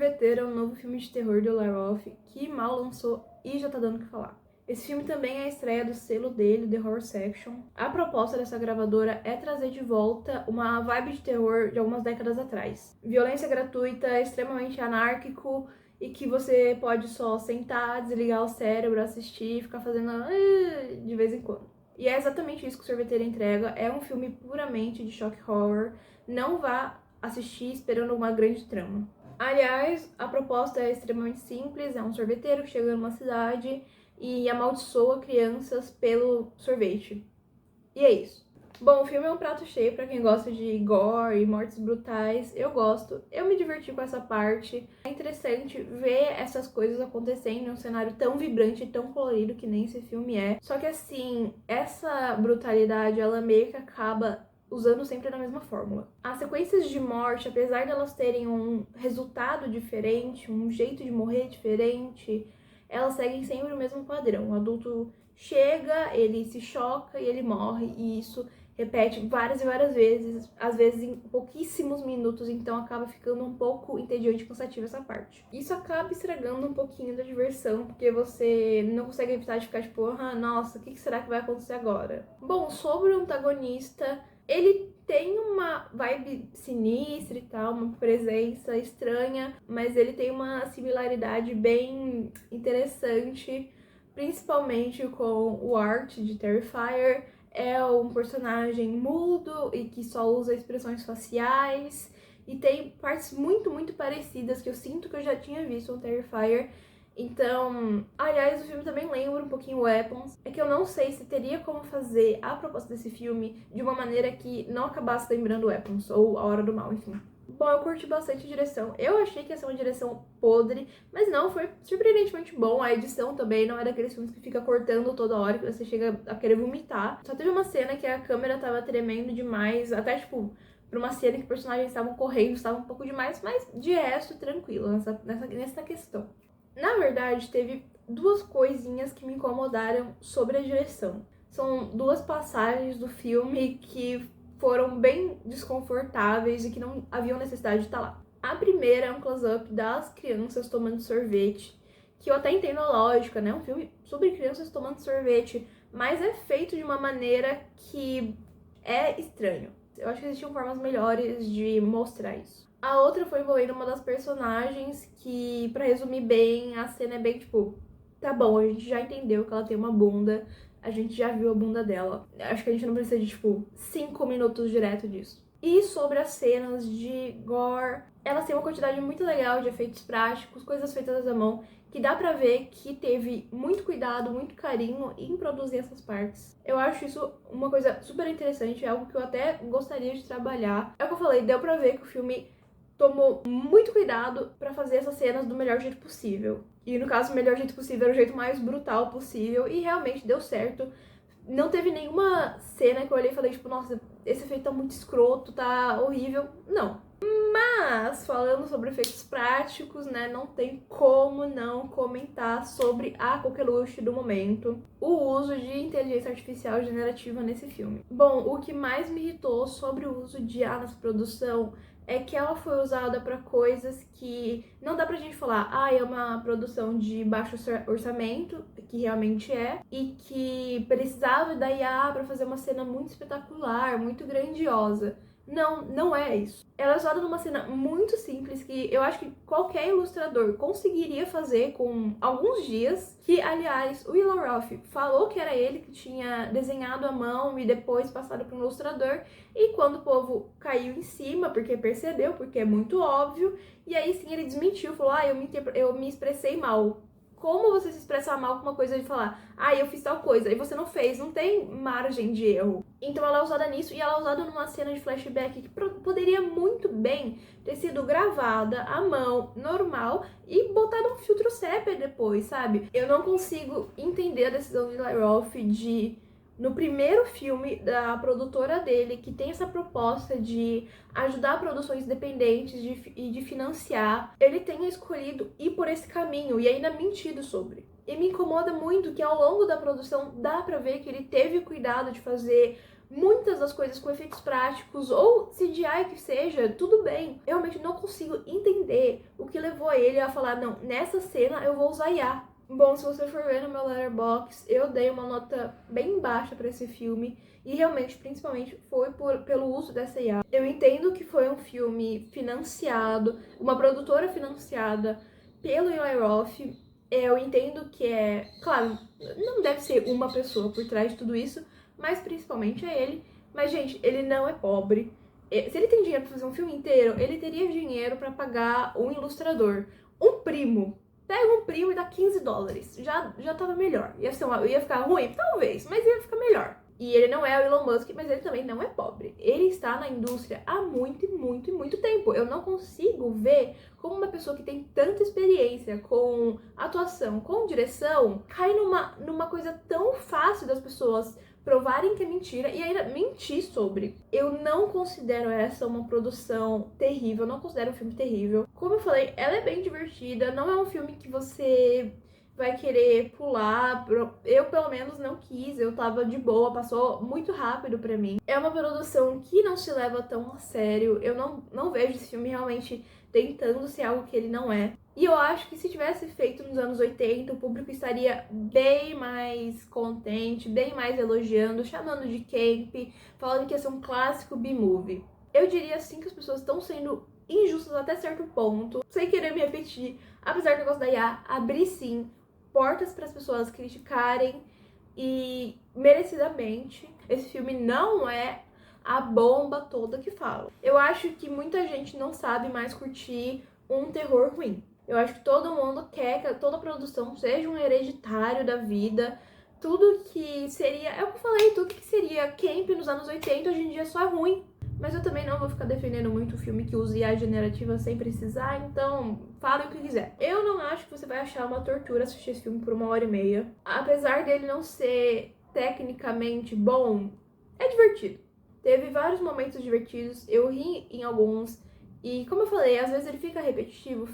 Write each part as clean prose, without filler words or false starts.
Sorveteiro é um novo filme de terror do Eli Roth que mal lançou e já tá dando o que falar. Esse filme também é a estreia do selo dele, The Horror Section. A proposta dessa gravadora é trazer de volta uma vibe de terror de algumas décadas atrás. Violência gratuita, extremamente anárquico e que você pode só sentar, desligar o cérebro, assistir e ficar fazendo de vez em quando. E é exatamente isso que o Sorveteiro entrega. É um filme puramente de shock horror. Não vá assistir esperando uma grande trama. Aliás, a proposta é extremamente simples. É um sorveteiro que chega numa cidade e amaldiçoa crianças pelo sorvete. E é isso. Bom, o filme é um prato cheio pra quem gosta de gore e mortes brutais. Eu gosto, eu me diverti com essa parte. É interessante ver essas coisas acontecendo em um cenário tão vibrante e tão colorido que nem esse filme é. Só que assim, essa brutalidade, ela meio que acaba usando sempre da mesma fórmula. As sequências de morte, apesar de elas terem um resultado diferente, um jeito de morrer diferente, elas seguem sempre o mesmo padrão. O adulto chega, ele se choca e ele morre, e isso repete várias e várias vezes, às vezes em pouquíssimos minutos, então acaba ficando um pouco entediante e cansativo essa parte. Isso acaba estragando um pouquinho da diversão, porque você não consegue evitar de ficar tipo, nossa, o que será que vai acontecer agora? Bom, sobre o antagonista, ele tem uma vibe sinistra e tal, uma presença estranha, mas ele tem uma similaridade bem interessante, principalmente com o Art de Terrifier. É um personagem mudo e que só usa expressões faciais, e tem partes muito parecidas que eu sinto que eu já tinha visto no Terrifier. Então, aliás, o filme também lembra um pouquinho Weapons. É que eu não sei se teria como fazer a proposta desse filme de uma maneira que não acabasse lembrando Weapons ou A Hora do Mal, enfim. Bom, eu curti bastante a direção. Eu achei que ia ser uma direção podre, mas não, foi surpreendentemente bom. A edição também não é daqueles filmes que fica cortando toda hora, que você chega a querer vomitar. Só teve uma cena que a câmera tava tremendo demais, até tipo, pra uma cena que personagens estavam correndo, estava um pouco demais, mas de resto, tranquilo nessa questão. Na verdade, teve duas coisinhas que me incomodaram sobre a direção. São duas passagens do filme que foram bem desconfortáveis e que não haviam necessidade de estar lá. A primeira é um close-up das crianças tomando sorvete, que eu até entendo a lógica, né? Um filme sobre crianças tomando sorvete, mas é feito de uma maneira que é estranho. Eu acho que existiam formas melhores de mostrar isso. A outra foi envolvendo uma das personagens que, pra resumir bem, a cena é bem tipo, tá bom, a gente já entendeu que ela tem uma bunda, a gente já viu a bunda dela. Acho que a gente não precisa de, tipo, 5 minutos direto disso. E sobre as cenas de gore, elas têm uma quantidade muito legal de efeitos práticos, coisas feitas à mão, que dá pra ver que teve muito cuidado, muito carinho em produzir essas partes. Eu acho isso uma coisa super interessante, é algo que eu até gostaria de trabalhar. É o que eu falei, deu pra ver que o filme tomou muito cuidado pra fazer essas cenas do melhor jeito possível. E no caso, o melhor jeito possível era o jeito mais brutal possível, e realmente deu certo. Não teve nenhuma cena que eu olhei e falei, tipo, nossa, esse efeito tá muito escroto, tá horrível. Não. Mas, falando sobre efeitos práticos, né, não tem como não comentar sobre a coqueluche do momento, o uso de inteligência artificial generativa nesse filme. Bom, o que mais me irritou sobre o uso de IA nessa produção é que ela foi usada para coisas que não dá pra gente falar, é uma produção de baixo orçamento, que realmente é, e que precisava da IA para fazer uma cena muito espetacular, muito grandiosa. Não, não é isso. Ela é usada numa cena muito simples que eu acho que qualquer ilustrador conseguiria fazer com alguns dias, que, aliás, o Eli Roth falou que era ele que tinha desenhado à mão e depois passado para um ilustrador, e quando o povo caiu em cima, porque percebeu, porque é muito óbvio, e aí sim ele desmentiu, falou, eu me expressei mal. Como você se expressar mal com uma coisa de falar, eu fiz tal coisa, e você não fez, não tem margem de erro. Então ela é usada nisso, e ela é usada numa cena de flashback que poderia muito bem ter sido gravada à mão, normal, e botada um filtro sépia depois, sabe? Eu não consigo entender a decisão de Eli Roth de, no primeiro filme da produtora dele, que tem essa proposta de ajudar produções independentes e de financiar, ele tenha escolhido ir por esse caminho e ainda mentido sobre. E me incomoda muito que ao longo da produção dá pra ver que ele teve cuidado de fazer muitas das coisas com efeitos práticos ou CGI que seja, tudo bem. Eu realmente não consigo entender o que levou ele a falar, não, nessa cena eu vou usar IA. Bom, se você for ver no meu Letterboxd, eu dei uma nota bem baixa para esse filme e realmente, principalmente, foi pelo uso dessa IA. Eu entendo que foi um filme financiado, uma produtora financiada pelo Eli Roth. Eu entendo que claro, não deve ser uma pessoa por trás de tudo isso, mas principalmente é ele. Mas, gente, ele não é pobre. Se ele tem dinheiro pra fazer um filme inteiro, ele teria dinheiro pra pagar um ilustrador. Um primo. Pega um primo e dá $15. Já tava melhor. Ia ficar ruim? Talvez, mas ia ficar melhor. E ele não é o Elon Musk, mas ele também não é pobre. Ele está na indústria há muito, muito, muito tempo. Eu não consigo ver como uma pessoa que tem tanta experiência com atuação, com direção, cai numa coisa tão fácil das pessoas provarem que é mentira e ainda mentir sobre. Eu não considero essa uma produção terrível, não considero um filme terrível. Como eu falei, ela é bem divertida, não é um filme que você vai querer pular. Eu, pelo menos, não quis, eu tava de boa, passou muito rápido pra mim. É uma produção que não se leva tão a sério, eu não vejo esse filme realmente tentando ser algo que ele não é. E eu acho que se tivesse feito nos anos 80, o público estaria bem mais contente, bem mais elogiando, chamando de camp, falando que ia ser um clássico B-movie. Eu diria assim que as pessoas estão sendo injustas até certo ponto, sem querer me repetir, apesar do negócio da IA abrir sim portas para as pessoas criticarem e merecidamente. Esse filme não é a bomba toda que fala. Eu acho que muita gente não sabe mais curtir um terror ruim. Eu acho que todo mundo quer que toda produção seja um Hereditário da vida. Tudo que seria, é o que eu falei, tudo que seria camp nos anos 80 hoje em dia só é ruim. Mas eu também não vou ficar defendendo muito o filme que use IA generativa sem precisar, então fale o que quiser. Eu não acho que você vai achar uma tortura assistir esse filme por 1h30. Apesar dele não ser tecnicamente bom, é divertido. Teve vários momentos divertidos, eu ri em alguns. E como eu falei, às vezes ele fica repetitivo,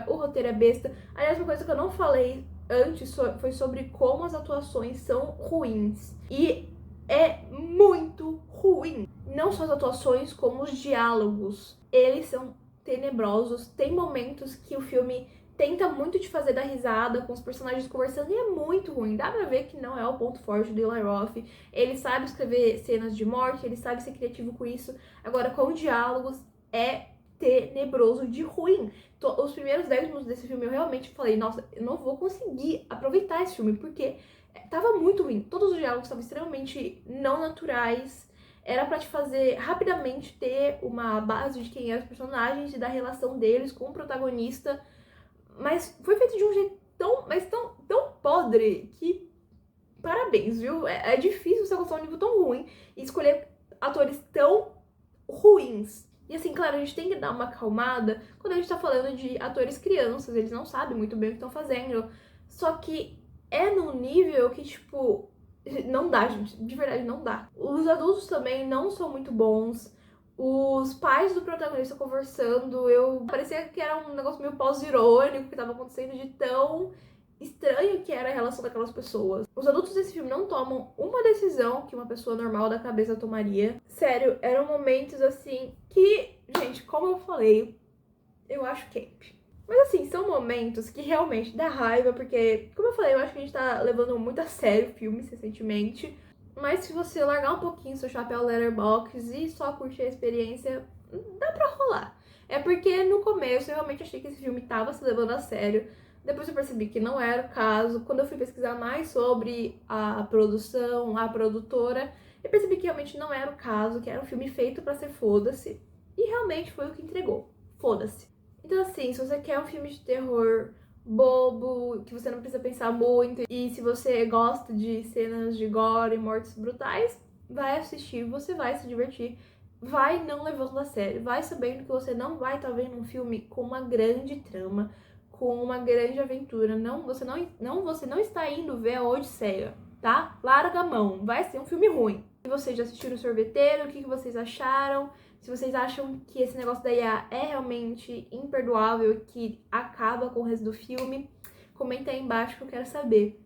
o roteiro é besta. Aliás, uma coisa que eu não falei antes foi sobre como as atuações são ruins. E é muito ruim. Não só as atuações, como os diálogos. Eles são tenebrosos. Tem momentos que o filme tenta muito te fazer dar risada com os personagens conversando e é muito ruim. Dá pra ver que não é o ponto forte do Eli Roth. Ele sabe escrever cenas de morte, ele sabe ser criativo com isso. Agora, com diálogos, é tenebroso de ruim. Os primeiros 10 minutos desse filme eu realmente falei, nossa, eu não vou conseguir aproveitar esse filme, porque tava muito ruim. Todos os diálogos estavam extremamente não naturais. Era pra te fazer rapidamente ter uma base de quem eram os personagens e da relação deles com o protagonista. Mas foi feito de um jeito tão podre que parabéns, viu? É difícil você alcançar um nível tão ruim e escolher atores tão ruins. E assim, claro, a gente tem que dar uma acalmada quando a gente tá falando de atores crianças, eles não sabem muito bem o que estão fazendo. Só que é num nível que, tipo, não dá, gente. De verdade, não dá. Os adultos também não são muito bons. Os pais do protagonista conversando, parecia que era um negócio meio pós-irônico que tava acontecendo de tão estranho que era a relação daquelas pessoas. Os adultos desse filme não tomam uma decisão que uma pessoa normal da cabeça tomaria. Sério, eram momentos assim que, gente, como eu falei, eu acho camp. Mas assim, são momentos que realmente dá raiva, porque, como eu falei, eu acho que a gente tá levando muito a sério filmes recentemente. Mas se você largar um pouquinho seu chapéu Letterboxd e só curtir a experiência, dá pra rolar. É porque no começo eu realmente achei que esse filme tava se levando a sério. Depois eu percebi que não era o caso. Quando eu fui pesquisar mais sobre a produção, a produtora, eu percebi que realmente não era o caso, que era um filme feito pra ser foda-se. E realmente foi o que entregou. Foda-se. Então assim, se você quer um filme de terror bobo, que você não precisa pensar muito, e se você gosta de cenas de gore e mortes brutais, vai assistir, você vai se divertir. Vai não levando a sério, vai sabendo que você não vai estar vendo um filme com uma grande trama, com uma grande aventura. Você não está indo ver a Odisseia, tá? Larga a mão, vai ser um filme ruim. Se vocês já assistiram o Sorveteiro, o que vocês acharam? Se vocês acham que esse negócio da IA é realmente imperdoável e que acaba com o resto do filme, comenta aí embaixo que eu quero saber.